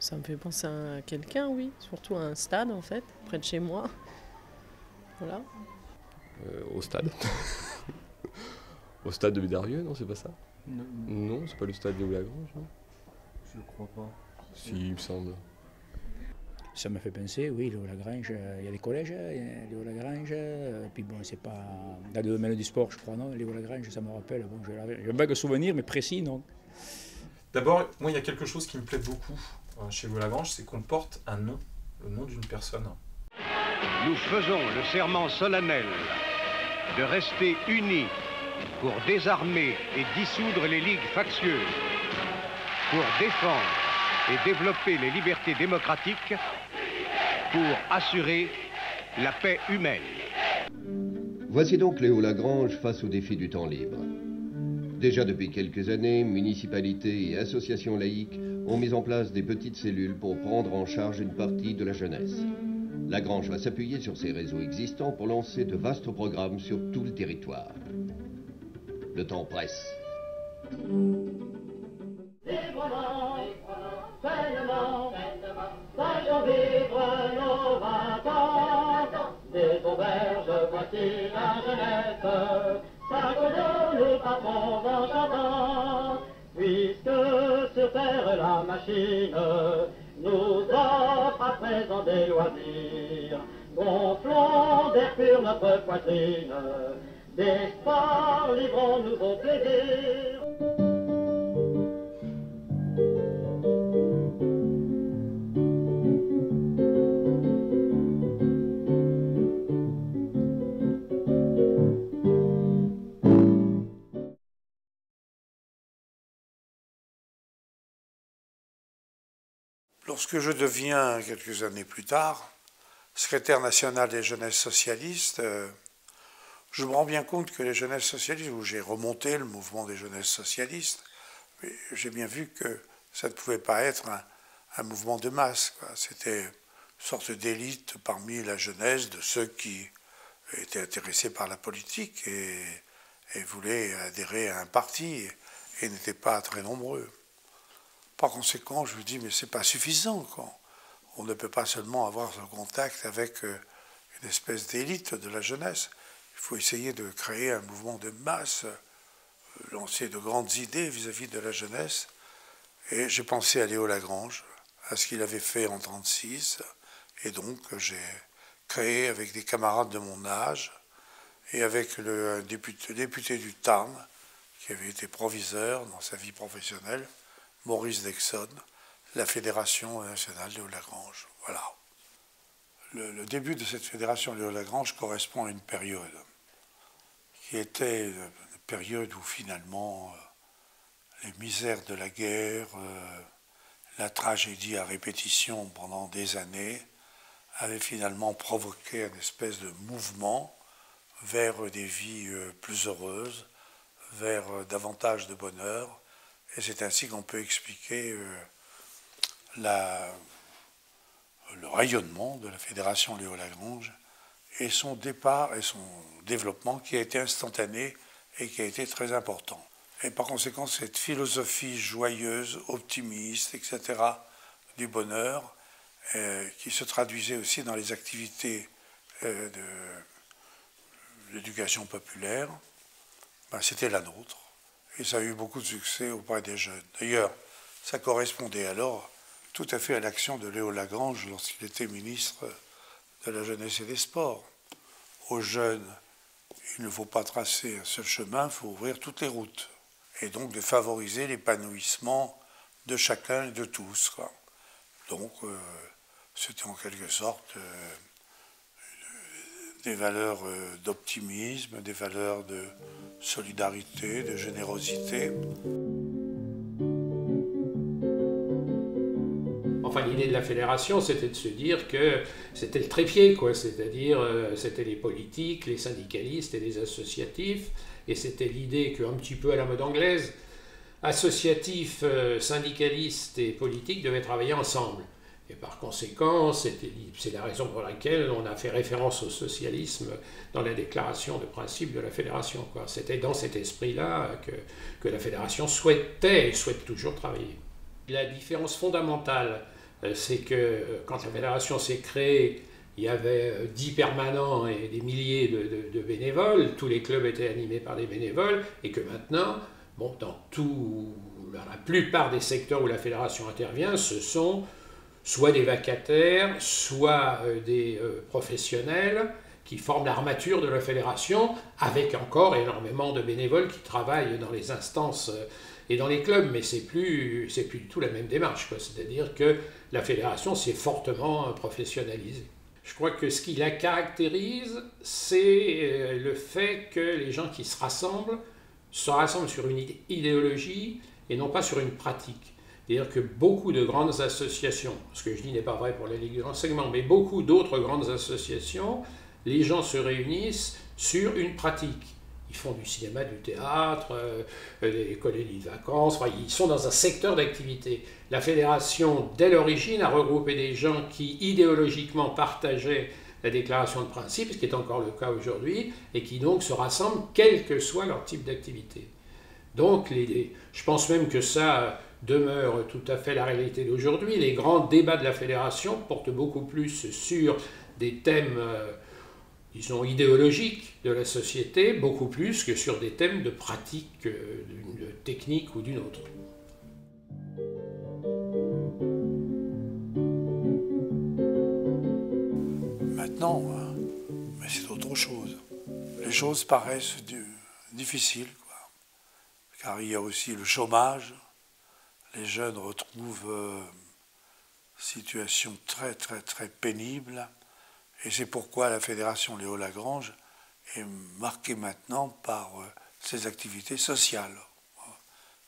Ça me fait penser à quelqu'un, oui. Surtout à un stade, en fait, près de chez moi. Voilà. Au stade. Au stade de Bédarieux, non, c'est pas ça? Non, Non, c'est pas le stade de Lagrange, non? je crois pas. Si, il me semble. Ça me fait penser, oui, Léo Lagrange, il y a des collèges, Léo Lagrange, puis bon, c'est pas dans le domaine du sport, je crois, non, Léo Lagrange, ça me rappelle, bon, j'ai un vague souvenir, mais précis, non. D'abord, moi, il y a quelque chose qui me plaît beaucoup chez Léo Lagrange, c'est qu'on porte un nom, le nom d'une personne. Nous faisons le serment solennel de rester unis pour désarmer et dissoudre les ligues factieuses, pour défendre et développer les libertés démocratiques, pour assurer la paix humaine. Voici donc Léo Lagrange face au défi du temps libre. Déjà depuis quelques années, municipalités et associations laïques ont mis en place des petites cellules pour prendre en charge une partie de la jeunesse. Lagrange va s'appuyer sur ses réseaux existants pour lancer de vastes programmes sur tout le territoire. Le temps presse. Librement, pleinement, faisons vivre nos 20 ans. Des auberges, voici la jeunesse, chaque jour nous partons en chantant. Puisque sur terre la machine nous offre à présent des loisirs, gonflons d'air pur notre poitrine, d'espoir livrons-nous au plaisir. Lorsque je deviens, quelques années plus tard, secrétaire national des jeunesses socialistes, je me rends bien compte que les jeunesses socialistes, où j'ai remonté le mouvement des jeunesses socialistes, j'ai bien vu que ça ne pouvait pas être un mouvement de masse. C'était une sorte d'élite parmi la jeunesse de ceux qui étaient intéressés par la politique et voulaient adhérer à un parti et n'étaient pas très nombreux. Par conséquent, je me dis, mais ce n'est pas suffisant, quoi. On ne peut pas seulement avoir ce contact avec une espèce d'élite de la jeunesse. Il faut essayer de créer un mouvement de masse, lancer de grandes idées vis-à-vis de la jeunesse. Et j'ai pensé à Léo Lagrange, à ce qu'il avait fait en 1936. Et donc, j'ai créé avec des camarades de mon âge et avec le député du Tarn, qui avait été proviseur dans sa vie professionnelle, Maurice Dexon, la Fédération nationale Léo Lagrange. Voilà. Le début de cette fédération Léo Lagrange correspond à une période qui était une période où finalement les misères de la guerre, la tragédie à répétition pendant des années avaient finalement provoqué une espèce de mouvement vers des vies plus heureuses, vers davantage de bonheur. Et c'est ainsi qu'on peut expliquer le rayonnement de la Fédération Léo Lagrange et son départ et son développement qui a été instantané et qui a été très important. Et par conséquent, cette philosophie joyeuse, optimiste, etc., du bonheur, qui se traduisait aussi dans les activités de l'éducation populaire, ben, c'était la nôtre. Et ça a eu beaucoup de succès auprès des jeunes. D'ailleurs, ça correspondait alors tout à fait à l'action de Léo Lagrange lorsqu'il était ministre de la Jeunesse et des Sports. Aux jeunes, il ne faut pas tracer un seul chemin, il faut ouvrir toutes les routes. Et donc de favoriser l'épanouissement de chacun et de tous, quoi. Donc, c'était en quelque sorte des valeurs d'optimisme, des valeurs de solidarité, de générosité. Enfin, l'idée de la fédération, c'était de se dire que c'était le trépied, quoi. C'est-à-dire, c'était les politiques, les syndicalistes et les associatifs, et c'était l'idée qu'un petit peu à la mode anglaise, associatifs, syndicalistes et politiques devaient travailler ensemble. Et par conséquent, c'est la raison pour laquelle on a fait référence au socialisme dans la déclaration de principe de la fédération, quoi. C'était dans cet esprit-là que la fédération souhaitait et souhaite toujours travailler. La différence fondamentale c'est que quand la fédération s'est créée, il y avait 10 permanents et des milliers de bénévoles, tous les clubs étaient animés par des bénévoles, et que maintenant, bon, dans la plupart des secteurs où la fédération intervient, ce sont soit des vacataires, soit des professionnels qui forment l'armature de la fédération, avec encore énormément de bénévoles qui travaillent dans les instances et dans les clubs, mais c'est plus du tout la même démarche, quoi. C'est-à-dire que la fédération s'est fortement professionnalisée. Je crois que ce qui la caractérise, c'est le fait que les gens qui se rassemblent sur une idéologie et non pas sur une pratique. C'est-à-dire que beaucoup de grandes associations, ce que je dis n'est pas vrai pour la Ligue de l'enseignement, mais beaucoup d'autres grandes associations, les gens se réunissent sur une pratique. Ils font du cinéma, du théâtre, des colonies de vacances, enfin, ils sont dans un secteur d'activité. La fédération, dès l'origine, a regroupé des gens qui idéologiquement partageaient la déclaration de principe, ce qui est encore le cas aujourd'hui, et qui donc se rassemblent quel que soit leur type d'activité. Donc je pense même que ça demeure tout à fait la réalité d'aujourd'hui. Les grands débats de la fédération portent beaucoup plus sur des thèmes disons, idéologiques de la société, beaucoup plus que sur des thèmes de pratique, d'une technique ou d'une autre. Maintenant, mais c'est autre chose. Les choses paraissent difficiles, quoi. Car il y a aussi le chômage. Les jeunes retrouvent situation très très très pénible. Et c'est pourquoi la Fédération Léo Lagrange est marquée maintenant par ses activités sociales.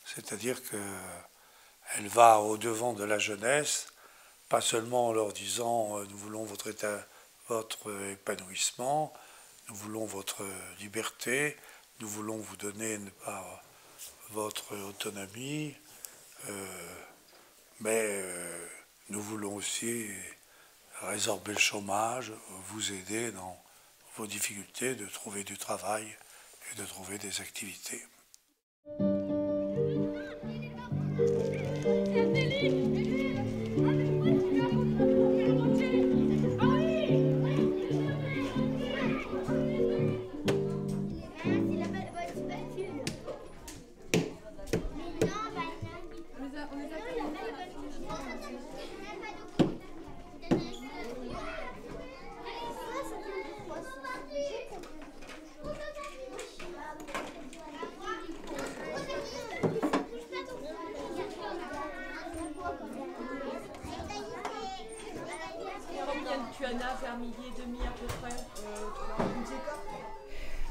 C'est-à-dire qu'elle va au-devant de la jeunesse, pas seulement en leur disant « nous voulons votre épanouissement, nous voulons votre liberté, nous voulons vous donner votre autonomie, mais nous voulons aussi résorber le chômage, vous aider dans vos difficultés de trouver du travail et de trouver des activités. »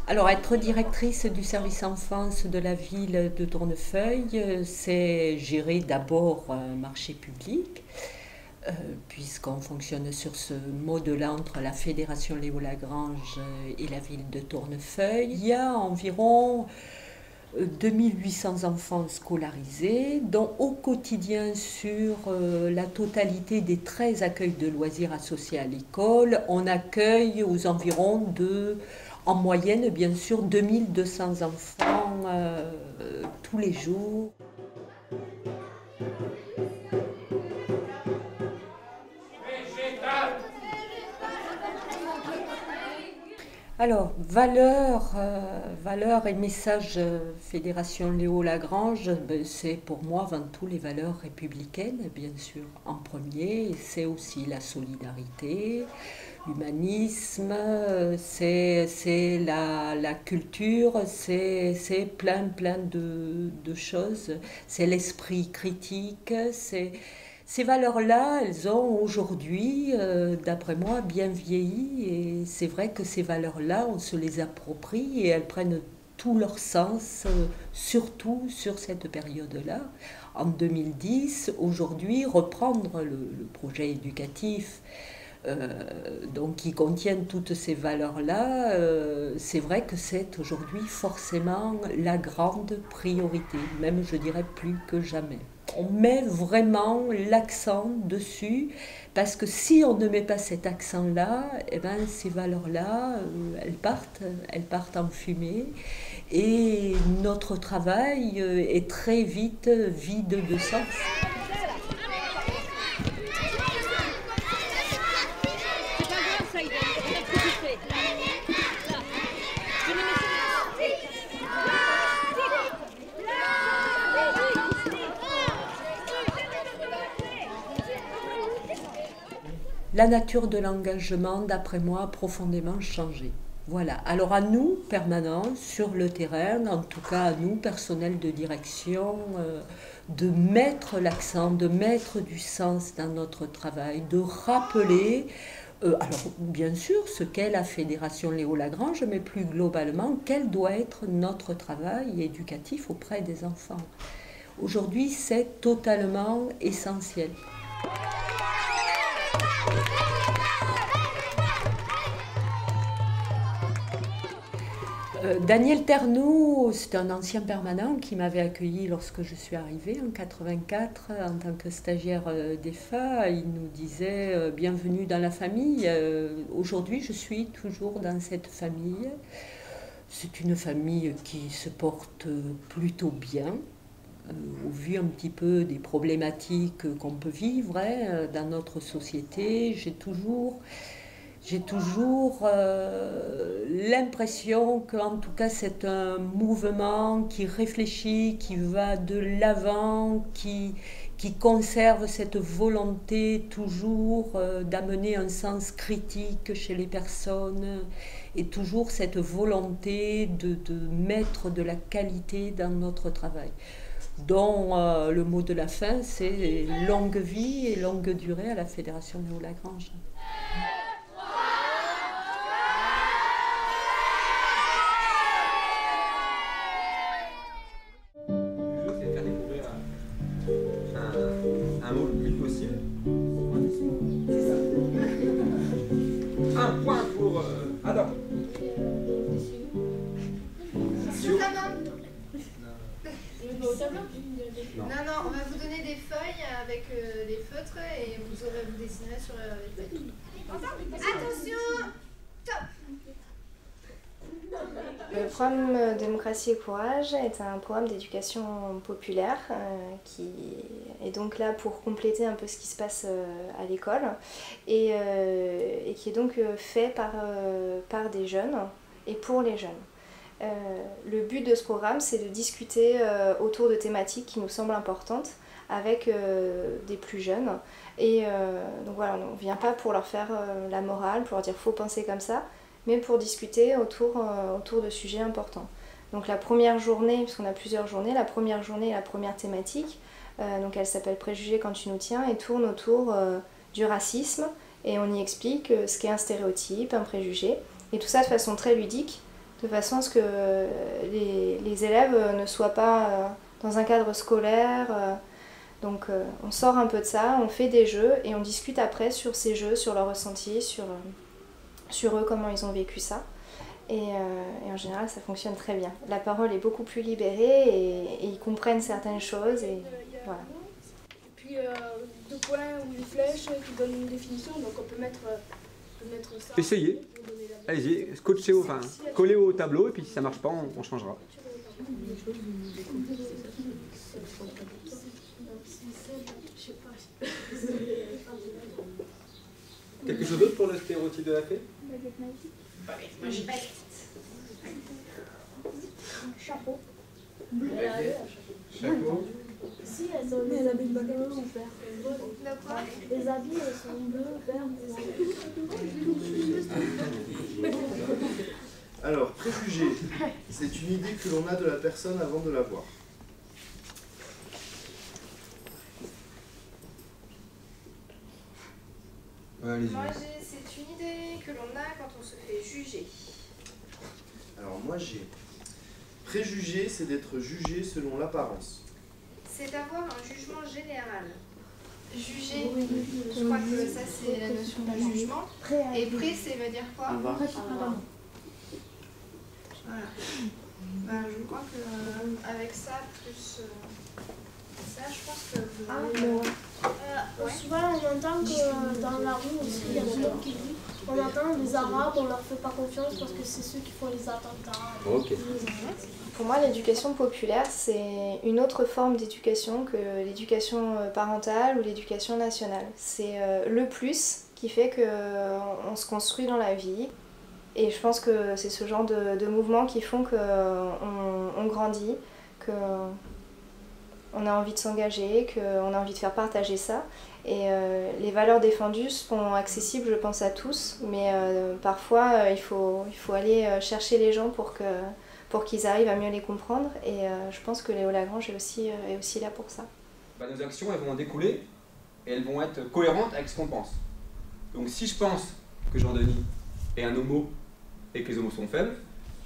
Alors, être directrice du service enfance de la ville de Tournefeuille, c'est gérer d'abord un marché public, puisqu'on fonctionne sur ce mode-là entre la Fédération Léo Lagrange et la ville de Tournefeuille. Il y a environ 2800 enfants scolarisés, dont au quotidien sur la totalité des 13 accueils de loisirs associés à l'école, on accueille aux environs en moyenne, bien sûr, 2200 enfants tous les jours. Alors, valeurs et messages Fédération Léo Lagrange, c'est pour moi avant tout les valeurs républicaines, bien sûr, en premier. C'est aussi la solidarité, l'humanisme, c'est la culture, c'est plein de choses. C'est l'esprit critique, Ces valeurs-là, elles ont aujourd'hui, d'après moi, bien vieilli. Et c'est vrai que ces valeurs-là, on se les approprie et elles prennent tout leur sens, surtout sur cette période-là. En 2010, aujourd'hui, reprendre le projet éducatif donc qui contient toutes ces valeurs-là, c'est vrai que c'est aujourd'hui forcément la grande priorité, même je dirais plus que jamais. On met vraiment l'accent dessus, parce que si on ne met pas cet accent-là, eh ben, ces valeurs-là, elles partent en fumée, et notre travail est très vite vide de sens. la nature de l'engagement, d'après moi, a profondément changé. Voilà. Alors à nous, permanents, sur le terrain, en tout cas à nous, personnel de direction, de mettre l'accent, de mettre du sens dans notre travail, de rappeler, alors bien sûr, ce qu'est la Fédération Léo Lagrange, mais plus globalement, quel doit être notre travail éducatif auprès des enfants. Aujourd'hui, c'est totalement essentiel. Daniel Ternoux, c'est un ancien permanent qui m'avait accueilli lorsque je suis arrivée en 84 en tant que stagiaire d'EFA. Il nous disait bienvenue dans la famille. Aujourd'hui, je suis toujours dans cette famille. C'est une famille qui se porte plutôt bien, au vu un petit peu des problématiques qu'on peut vivre dans notre société. J'ai toujours l'impression qu'en tout cas c'est un mouvement qui réfléchit, qui va de l'avant, qui conserve cette volonté toujours d'amener un sens critique chez les personnes et toujours cette volonté de mettre de la qualité dans notre travail. Dont le mot de la fin, c'est longue vie et longue durée à la Fédération Léo Lagrange. Un mot le plus possible. Un point pour Adam. Sur ta main. Non, on va vous donner des feuilles avec des feutres et vous dessinerez sur les feuilles. Attention, top. Le programme Démocratie et Courage est un programme d'éducation populaire qui est donc là pour compléter un peu ce qui se passe à l'école et qui est donc fait par des jeunes et pour les jeunes. Le but de ce programme, c'est de discuter autour de thématiques qui nous semblent importantes avec des plus jeunes. Et donc voilà, on ne vient pas pour leur faire la morale, pour leur dire faut penser comme ça, mais pour discuter autour de sujets importants. Donc la première journée, parce qu'on a plusieurs journées, la première journée, la première thématique, donc elle s'appelle Préjugés quand tu nous tiens et tourne autour du racisme et on y explique ce qu'est un stéréotype, un préjugé, et tout ça de façon très ludique, de façon à ce que les élèves ne soient pas dans un cadre scolaire. Donc on sort un peu de ça, on fait des jeux et on discute après sur ces jeux, sur leurs ressentis, sur eux, comment ils ont vécu ça. Et en général, ça fonctionne très bien. La parole est beaucoup plus libérée et ils comprennent certaines choses. Et voilà. Et puis, deux points ou une flèche qui donnent une définition, donc on peut mettre ça. Essayez. Allez-y, scotchez enfin, collez au tableau et puis si ça marche pas, on changera. Quelque chose d'autre pour le stéréotype de la fée? Chapeau. Chapeau. Si, elles ont les habits bleu ou vert. Les habits, elles sont bleus, vert ou Alors, préjugé, c'est une idée que l'on a de la personne avant de la voir. Moi, c'est une idée que l'on a quand on se fait juger. Alors moi j'ai préjugé, c'est d'être jugé selon l'apparence. C'est d'avoir un jugement général. Juger, je crois que ça c'est la notion de jugement. Et pré, c'est veut dire quoi? Avoir. Voilà. Ben, je crois que avec ça, plus ça, je pense que vous avez... souvent on entend que dans la rue aussi, il y a des gens qui disent on entend les Arabes, on leur fait pas confiance parce que c'est ceux qui font les attentats. Okay. Pour moi, l'éducation populaire, c'est une autre forme d'éducation que l'éducation parentale ou l'éducation nationale. C'est le plus qui fait qu'on se construit dans la vie. Et je pense que c'est ce genre de mouvements qui font qu'on grandit, qu'on on a envie de s'engager, qu'on a envie de faire partager ça. Et les valeurs défendues sont accessibles, je pense, à tous, mais parfois il faut aller chercher les gens pour qu'ils arrivent à mieux les comprendre. Et je pense que Léo Lagrange est aussi là pour ça. Bah, nos actions, elles vont en découler et elles vont être cohérentes avec ce qu'on pense. Donc si je pense que Jean-Denis est un homo et que les homos sont faibles,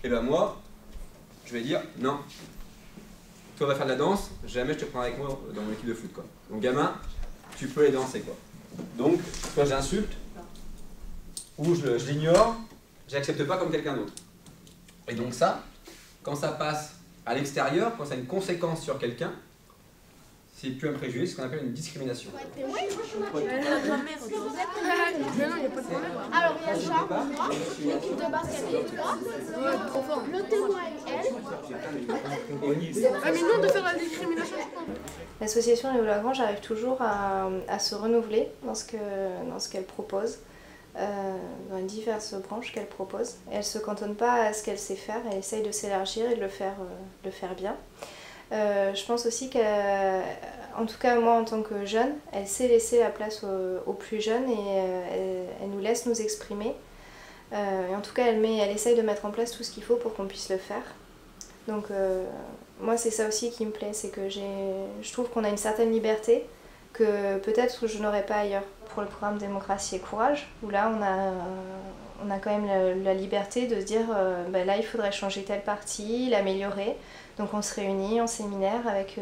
et ben moi, je vais dire non. Toi, on va faire de la danse, jamais je te prends avec moi dans mon équipe de foot, quoi. Donc gamin, tu peux aller danser, quoi. Donc, soit j'insulte, ou je l'ignore, j'accepte pas comme quelqu'un d'autre. Et donc ça, quand ça passe à l'extérieur, quand ça a une conséquence sur quelqu'un, c'est plus un préjugé, c'est ce qu'on appelle une discrimination. Alors il y a Jean, moi, l'équipe de basket et toi, le témoin elle. Mais nous on doit faire la discrimination. L'association Léo Lagrange arrive toujours à se renouveler dans ce qu'elle propose, dans les diverses branches qu'elle propose. Et elle ne se cantonne pas à ce qu'elle sait faire, elle essaye de s'élargir et de le faire bien. Je pense aussi qu'en tout cas moi en tant que jeune, elle sait laisser la place aux plus jeunes et elle nous laisse nous exprimer. Et en tout cas elle essaye de mettre en place tout ce qu'il faut pour qu'on puisse le faire. Donc moi c'est ça aussi qui me plaît, c'est que je trouve qu'on a une certaine liberté que peut-être je n'aurais pas ailleurs. Pour le programme Démocratie et Courage, où là on a quand même la liberté de se dire là il faudrait changer telle partie, l'améliorer. Donc on se réunit en séminaire avec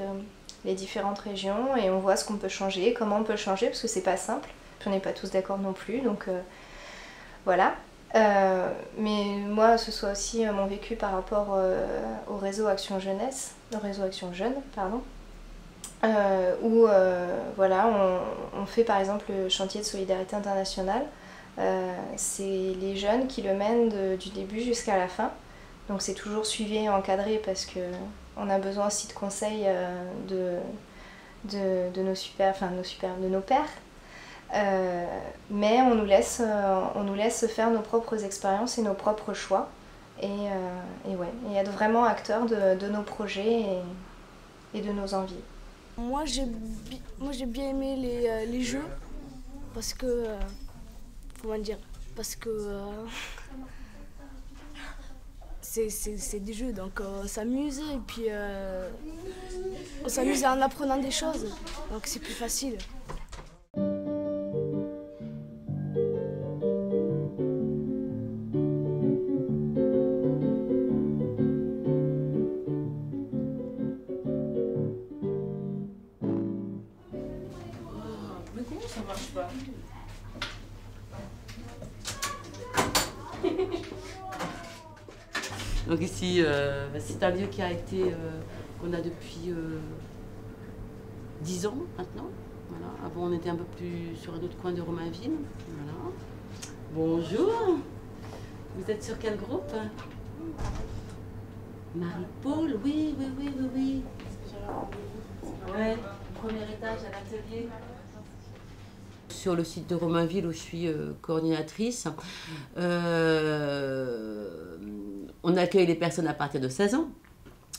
les différentes régions et on voit ce qu'on peut changer, comment on peut le changer, parce que c'est pas simple, puis on n'est pas tous d'accord non plus, donc voilà. Mais moi ce soit aussi mon vécu par rapport au réseau Action Jeunesse, au réseau Action Jeune, pardon, où voilà, on fait par exemple le chantier de solidarité internationale. C'est les jeunes qui le mènent du début jusqu'à la fin. Donc c'est toujours suivi et encadré parce qu'on a besoin aussi de conseils de nos pairs. Mais on nous laisse faire nos propres expériences et nos propres choix. Et ouais, et être vraiment acteur de nos projets et de nos envies. Moi j'ai bien aimé les jeux parce que c'est des jeux, donc on s'amuse et puis on s'amuse en apprenant des choses, donc c'est plus facile. Mais comment ça marche pas? Donc ici, c'est un lieu qui a été, qu'on a depuis 10 ans maintenant. Voilà. Avant, on était un peu plus sur un autre coin de Romainville. Voilà. Bonjour. Vous êtes sur quel groupe? Marie-Paul, oui. Ouais, premier étage à l'atelier. Sur le site de Romainville où je suis coordinatrice, on accueille les personnes à partir de 16 ans.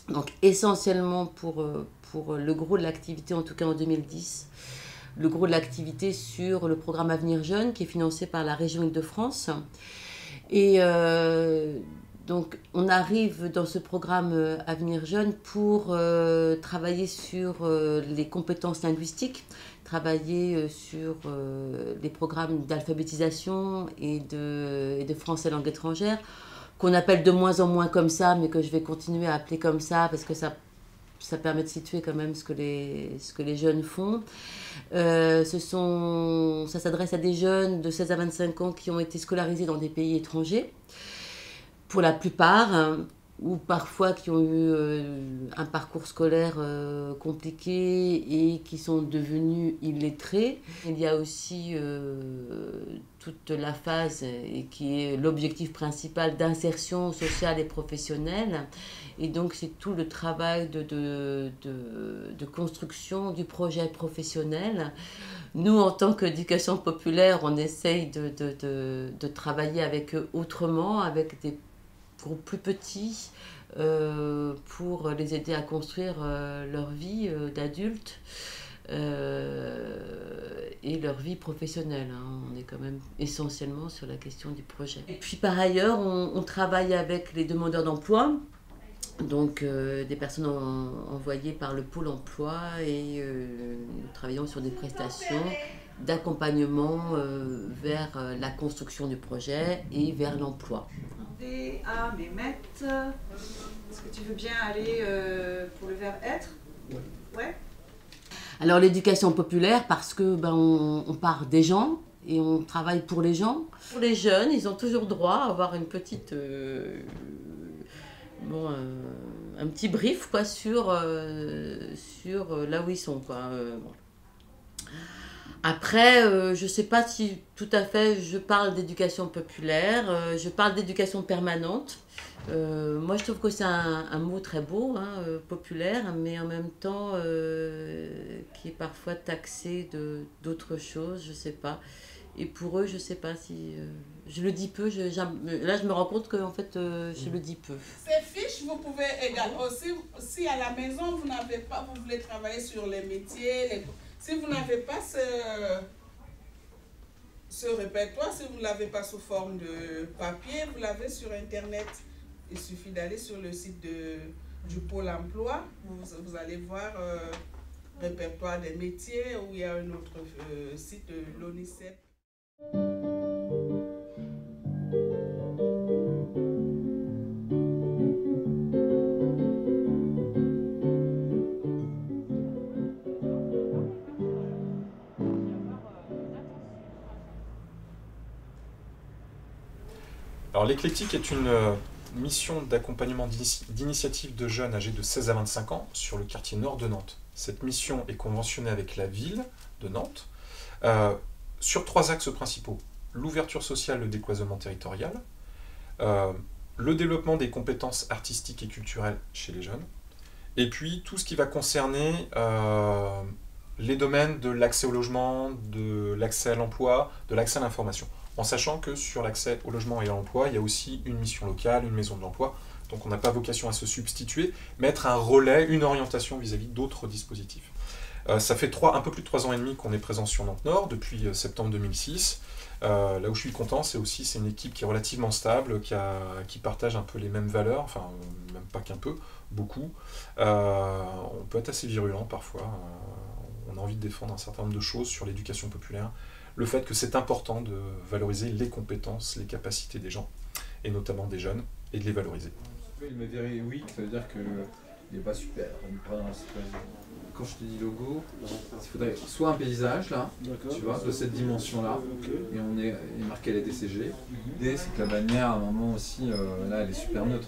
Donc essentiellement pour le gros de l'activité, en tout cas en 2010, le gros de l'activité sur le programme Avenir Jeune qui est financé par la région Île-de-France. Et donc on arrive dans ce programme Avenir Jeune pour travailler sur les compétences linguistiques, travailler sur les programmes d'alphabétisation et de français langue étrangère, qu'on appelle de moins en moins comme ça, mais que je vais continuer à appeler comme ça, parce que ça permet de situer quand même ce que les jeunes font. Ça s'adresse à des jeunes de 16 à 25 ans qui ont été scolarisés dans des pays étrangers, pour la plupart, ou parfois qui ont eu un parcours scolaire compliqué et qui sont devenus illettrés. Il y a aussi toute la phase et qui est l'objectif principal d'insertion sociale et professionnelle. Et donc c'est tout le travail de construction du projet professionnel. Nous, en tant qu'éducation populaire, on essaye de travailler avec eux autrement, avec des groupes plus petits, pour les aider à construire leur vie d'adultes et leur vie professionnelle. Hein. On est quand même essentiellement sur la question du projet. Et puis par ailleurs, on travaille avec les demandeurs d'emploi, donc des personnes envoyées par le pôle emploi, et nous travaillons sur des prestations d'accompagnement vers la construction du projet et vers l'emploi. À Mehmet, est-ce que tu veux bien aller pour le verbe être? Ouais. Alors l'éducation populaire, parce que on part des gens et on travaille pour les gens. Pour les jeunes, ils ont toujours droit à avoir une petite un petit brief quoi, sur là où ils sont quoi. Bon. Après, je ne sais pas si tout à fait je parle d'éducation populaire, je parle d'éducation permanente. Moi, je trouve que c'est un mot très beau, hein, populaire, mais en même temps qui est parfois taxé d'autres choses, je ne sais pas. Et pour eux, je ne sais pas si... je le dis peu, là je me rends compte qu'en fait, je le dis peu. Ces fiches, vous pouvez également aussi, si à la maison, vous n'avez pas, vous voulez travailler sur les métiers, si vous n'avez pas ce répertoire, si vous ne l'avez pas sous forme de papier, vous l'avez sur Internet. Il suffit d'aller sur le site du Pôle emploi. Vous allez voir répertoire des métiers, où il y a un autre site de l'ONICEP. Alors l'éclectique est une mission d'accompagnement d'initiative de jeunes âgés de 16 à 25 ans sur le quartier nord de Nantes. Cette mission est conventionnée avec la ville de Nantes sur 3 axes principaux. L'ouverture sociale, le décloisonnement territorial, le développement des compétences artistiques et culturelles chez les jeunes, et puis tout ce qui va concerner les domaines de l'accès au logement, de l'accès à l'emploi, de l'accès à l'information. En sachant que sur l'accès au logement et à l'emploi, il y a aussi une mission locale, une maison de l'emploi, donc on n'a pas vocation à se substituer, mais être un relais, une orientation vis-à-vis d'autres dispositifs. Ça fait un peu plus de 3 ans et demi qu'on est présent sur Nantes Nord, depuis septembre 2006. Là où je suis content, c'est une équipe qui est relativement stable, qui partage un peu les mêmes valeurs, enfin même pas qu'un peu, beaucoup. On peut être assez virulent parfois, on a envie de défendre un certain nombre de choses sur l'éducation populaire, le fait que c'est important de valoriser les compétences, les capacités des gens, et notamment des jeunes, et de les valoriser. Il me dirait oui, ça veut dire qu'il n'est pas super. Quand je te dis logo, il faudrait soit un paysage là, tu vois, de cette dimension-là, et on est marqué la DCG. L'idée c'est que la bannière à un moment aussi, là elle est super neutre.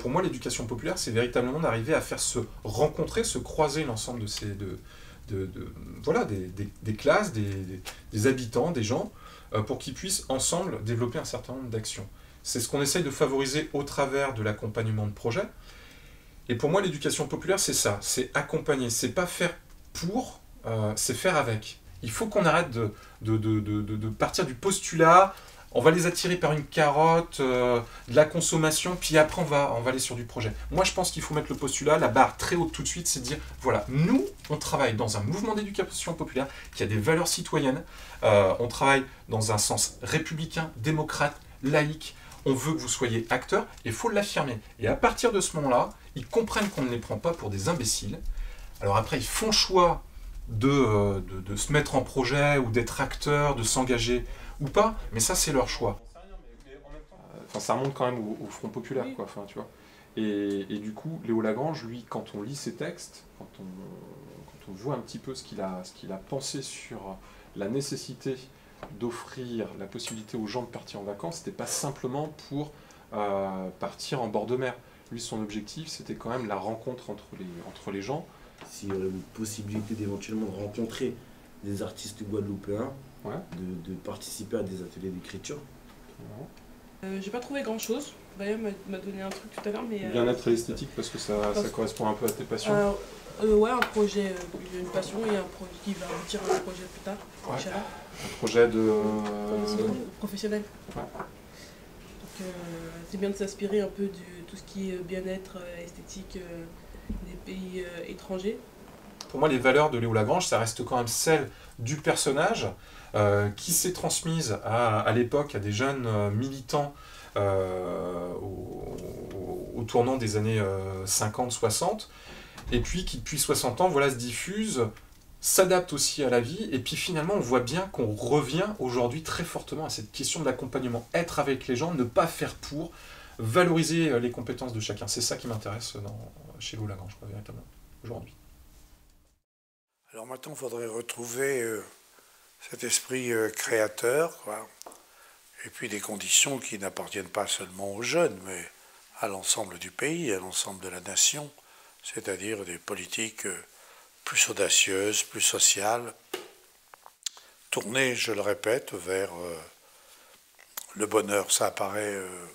Pour moi l'éducation populaire c'est véritablement d'arriver à faire se rencontrer, se croiser l'ensemble de ces voilà, des classes, des habitants, des gens, pour qu'ils puissent ensemble développer un certain nombre d'actions. C'est ce qu'on essaye de favoriser au travers de l'accompagnement de projets. Et pour moi, l'éducation populaire, c'est ça, c'est accompagner, c'est pas faire pour, c'est faire avec. Il faut qu'on arrête de partir du postulat, on va les attirer par une carotte, de la consommation, puis après on va aller sur du projet. Moi je pense qu'il faut mettre le postulat, la barre très haute tout de suite, c'est de dire, voilà, nous on travaille dans un mouvement d'éducation populaire qui a des valeurs citoyennes, on travaille dans un sens républicain, démocrate, laïque, on veut que vous soyez acteurs, et il faut l'affirmer. Et à partir de ce moment-là, ils comprennent qu'on ne les prend pas pour des imbéciles. Alors après, ils font le choix de se mettre en projet, ou d'être acteurs, de s'engager, ou pas, mais ça c'est leur choix. Enfin, ça remonte quand même au Front populaire, quoi, enfin, tu vois. Et du coup, Léo Lagrange, lui, quand on lit ses textes, quand on voit un petit peu ce qu'il a pensé sur la nécessité d'offrir la possibilité aux gens de partir en vacances, c'était pas simplement pour partir en bord de mer. Lui, son objectif, c'était quand même la rencontre entre les gens. S'il y aurait une possibilité d'éventuellement rencontrer des artistes guadeloupéens, ouais, de participer à des ateliers d'écriture. J'ai pas trouvé grand chose. Valérie m'a donné un truc tout à l'heure, mais... Bien-être et esthétique, parce que ça correspond un peu à tes passions. Ouais, un projet, une passion et un projet qui va aboutir à un projet plus tard. Ouais. Un projet de... professionnel. Ouais. Donc c'est bien de s'inspirer un peu de tout ce qui est bien-être esthétique des pays étrangers. Pour moi, les valeurs de Léo Lagrange, ça reste quand même celles du personnage qui s'est transmise à l'époque à des jeunes militants au tournant des années 50-60, et puis qui depuis 60 ans voilà, se diffuse, s'adapte aussi à la vie, et puis finalement on voit bien qu'on revient aujourd'hui très fortement à cette question de l'accompagnement, être avec les gens, ne pas faire pour, valoriser les compétences de chacun. C'est ça qui m'intéresse chez Léo Lagrange, véritablement, aujourd'hui. Alors maintenant, il faudrait retrouver cet esprit créateur, quoi. Et puis des conditions qui n'appartiennent pas seulement aux jeunes, mais à l'ensemble du pays, à l'ensemble de la nation, c'est-à-dire des politiques plus audacieuses, plus sociales, tournées, je le répète, vers le bonheur. Ça apparaît un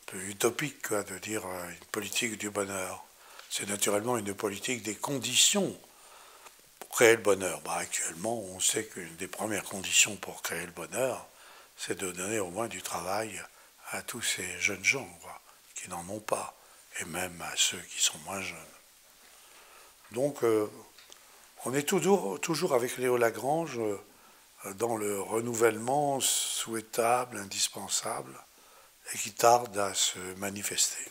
peu utopique, quoi, de dire une politique du bonheur. C'est naturellement une politique des conditions pour créer le bonheur. Actuellement, on sait qu'une des premières conditions pour créer le bonheur, c'est de donner au moins du travail à tous ces jeunes gens, quoi, qui n'en ont pas, et même à ceux qui sont moins jeunes. Donc, on est toujours avec Léo Lagrange dans le renouvellement souhaitable, indispensable, et qui tarde à se manifester.